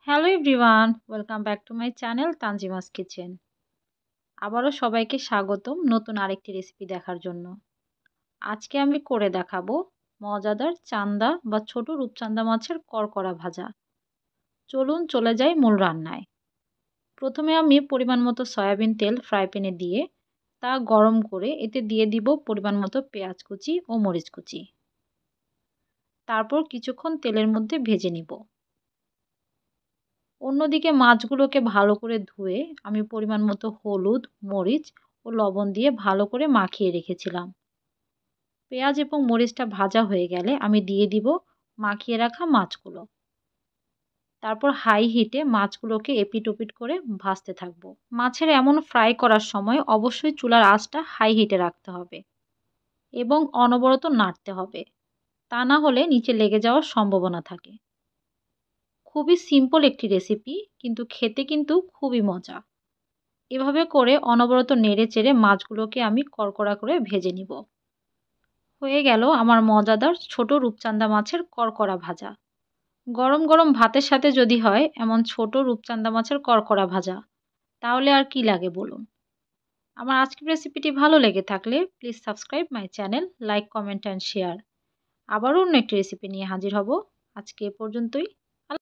Hello everyone, welcome back to my channel Tanzima's kitchen. আবারও সবাইকে স্বাগতম নতুন আরেকটি রেসিপি দেখার জন্য। আজকে আমি করে দেখাবো মজাদার চান্দা বা ছোট রূপচান্দা মাছের কড়কড়া ভাজা। চলুন চলে যাই মূল রান্নায়। প্রথমে আমি পরিমাণ মতো সয়াবিন তেল ফ্রাই প্যানে দিয়ে তা গরম করে এতে দিয়ে দিব পরিমাণ মতো পেঁয়াজ কুচি ও মরিচ কুচি। তারপর কিছুক্ষণ তেলের মধ্যে ভেজে নিব। অন্যদিকে মাছগুলোকে ভালো করে ধুয়ে আমি পরিমাণ মতো হলুদ, মরিচ ও লবণ দিয়ে ভালো করে মাখিয়ে রেখেছিলাম। পেঁয়াজ এবং মরিচটা ভাজা হয়ে গেলে আমি দিয়ে দিব মাখিয়ে রাখা মাছগুলো। তারপর হাই হিটে মাছগুলোকে এপিট ওপিট করে ভাজতে থাকবো। মাছের এমন ফ্রাই করার সময় অবশ্যই চুলার আঁচটা হাই হিটে রাখতে হবে এবং অনবরত নাড়তে হবে, তা না হলে নিচে লেগে যাওয়ার সম্ভাবনা থাকে। খুবই সিম্পল একটি রেসিপি, কিন্তু খেতে কিন্তু খুবই মজা। এভাবে করে অনবরত নেড়ে চেড়ে মাছগুলোকে আমি কড়কড়া করে ভেজে নিব। হয়ে গেল আমার মজাদার ছোট রূপচান্দা মাছের কড়কড়া ভাজা। গরম গরম ভাতের সাথে যদি হয় এমন ছোট রূপচান্দা মাছের কড়কড়া ভাজা, তাহলে আর কি লাগে বলুন। আমার আজকের রেসিপিটি ভালো লেগে থাকলে please subscribe my channel, like, comment and share. আবারও অন্য একটি রেসিপি নিয়ে হাজির হব। আজকে এ পর্যন্তই।